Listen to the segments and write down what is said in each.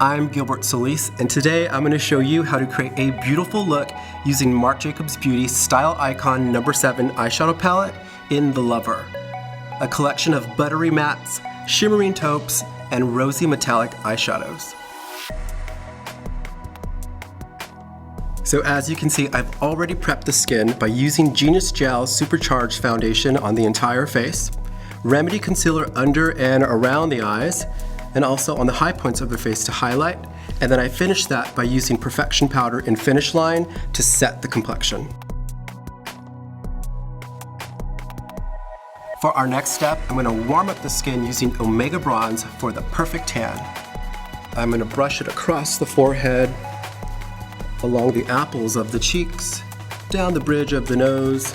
I'm Gilbert Solis, and today I'm going to show you how to create a beautiful look using Marc Jacobs Beauty Style Icon No. 7 Eyeshadow Palette in The Lover, a collection of buttery mattes, shimmering taupes, and rosy metallic eyeshadows. So as you can see, I've already prepped the skin by using Genius Gel Supercharged Foundation on the entire face, Remedy Concealer under and around the eyes, and also on the high points of the face to highlight, and then I finished that by using Perfection Powder in Finish Line to set the complexion. For our next step, I'm going to warm up the skin using Omega Bronze for the perfect tan. I'm going to brush it across the forehead, along the apples of the cheeks, down the bridge of the nose,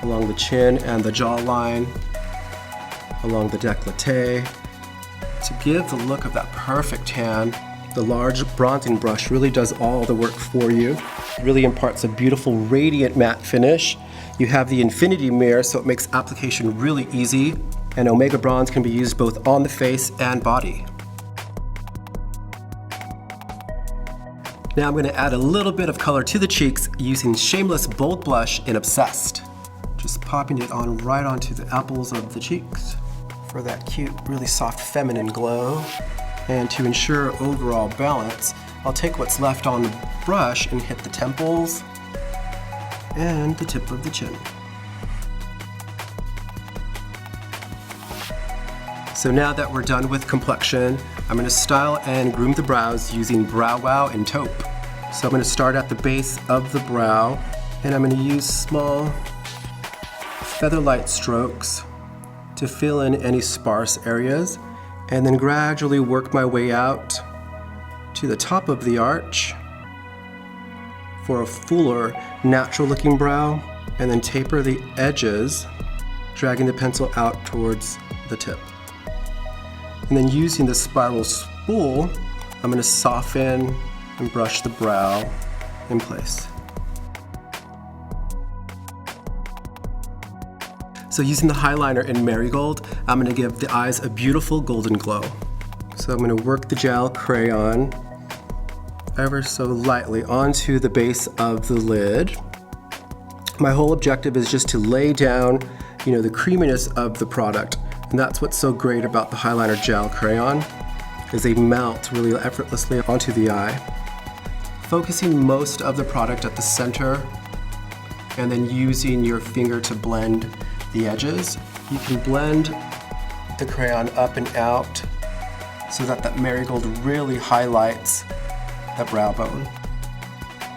along the chin and the jawline, along the décolleté. To give the look of that perfect tan, the large bronzing brush really does all the work for you. It really imparts a beautiful radiant matte finish. You have the infinity mirror, so it makes application really easy, and Omega Bronze can be used both on the face and body. Now I'm going to add a little bit of color to the cheeks using Shameless Bold Blush in Obsessed. Just popping it on right onto the apples of the cheeks for that cute, really soft feminine glow. And to ensure overall balance, I'll take what's left on the brush and hit the temples and the tip of the chin. So now that we're done with complexion, I'm going to style and groom the brows using Brow Wow and Taupe. So I'm going to start at the base of the brow, and I'm going to use small feather-light strokes to fill in any sparse areas, and then gradually work my way out to the top of the arch for a fuller, natural-looking brow, and then taper the edges, dragging the pencil out towards the tip. And then using the spiral spool, I'm going to soften and brush the brow in place. So using the Highliner in Marigold, I'm going to give the eyes a beautiful golden glow. So I'm going to work the gel crayon ever so lightly onto the base of the lid. My whole objective is just to lay down, the creaminess of the product. And that's what's so great about the Highliner Gel Crayon, is they melt really effortlessly onto the eye. Focusing most of the product at the center, and then using your finger to blend the edges. You can blend the crayon up and out so that that marigold really highlights that brow bone.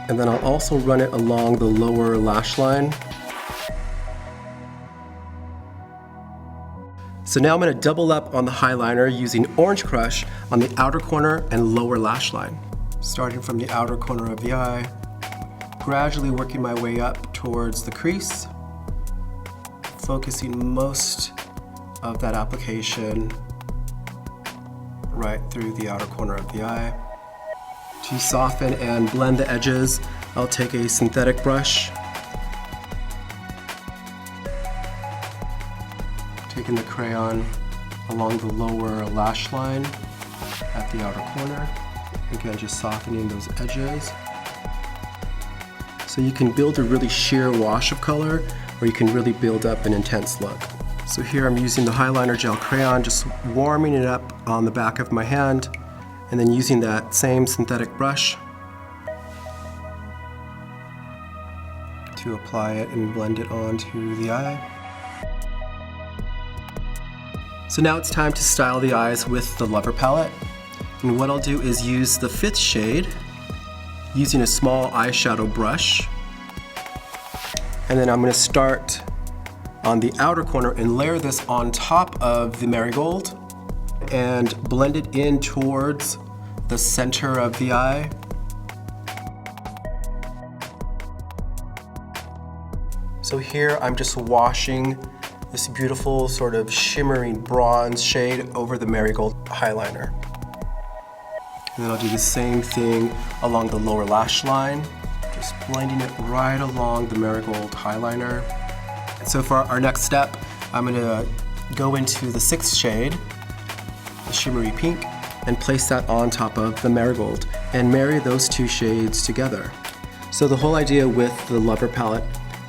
And then I'll also run it along the lower lash line. So now I'm going to double up on the Highliner using Orange Crush on the outer corner and lower lash line. Starting from the outer corner of the eye, gradually working my way up towards the crease, focusing most of that application right through the outer corner of the eye. To soften and blend the edges, I'll take a synthetic brush, taking the crayon along the lower lash line at the outer corner. Again, just softening those edges. So you can build a really sheer wash of color, or you can really build up an intense look. So here I'm using the Highliner Gel Crayon, just warming it up on the back of my hand, and then using that same synthetic brush to apply it and blend it onto the eye. So now it's time to style the eyes with the Lover palette. And what I'll do is use the 5th shade, using a small eyeshadow brush. And then I'm going to start on the outer corner and layer this on top of the marigold and blend it in towards the center of the eye. So here I'm just washing this beautiful sort of shimmering bronze shade over the marigold highliner. And then I'll do the same thing along the lower lash line, just blending it right along the marigold highliner. And so for our next step, I'm going to go into the 6th shade, the shimmery pink, and place that on top of the Marigold and marry those two shades together. So the whole idea with the Lover palette,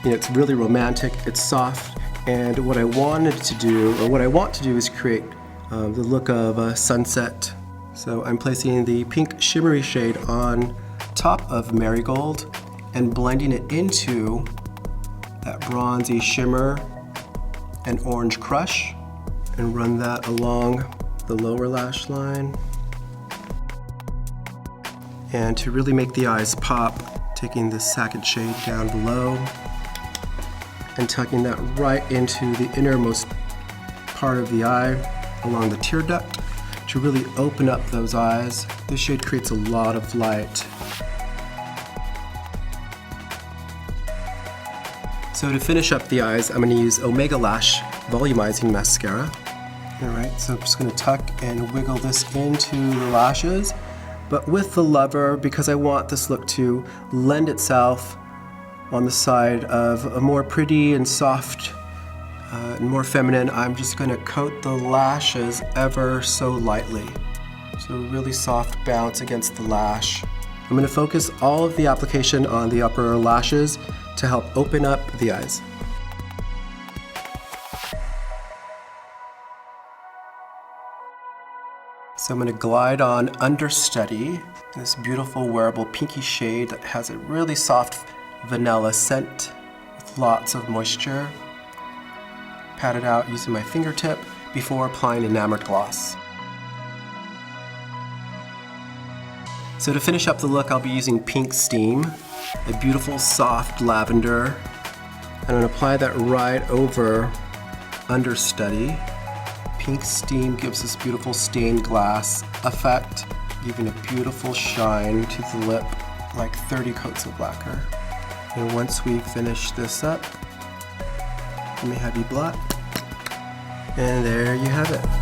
it's really romantic, it's soft, and what I wanted to do, or what I want to do, is create the look of a sunset. So I'm placing the pink shimmery shade on top of Marigold and blending it into that bronzy shimmer and orange crush, and run that along the lower lash line. And to really make the eyes pop, taking the second shade down below and tucking that right into the innermost part of the eye along the tear duct to really open up those eyes. This shade creates a lot of light. So to finish up the eyes, I'm going to use Omega Lash Volumizing Mascara. Alright, so I'm just going to tuck and wiggle this into the lashes. But with the Lover, because I want this look to lend itself on the side of a more pretty and soft and more feminine, I'm just going to coat the lashes ever so lightly. So really soft bounce against the lash. I'm going to focus all of the application on the upper lashes to help open up the eyes. So I'm going to glide on Understudy, this beautiful wearable pinky shade that has a really soft vanilla scent with lots of moisture. Pat it out using my fingertip before applying enameled gloss. So to finish up the look, I'll be using Pink Steam, a beautiful soft lavender. I'm going to apply that right over Understudy. Pink Steam gives this beautiful stained glass effect, giving a beautiful shine to the lip, like 30 coats of lacquer. And once we finish this up, let me have you blot. And there you have it.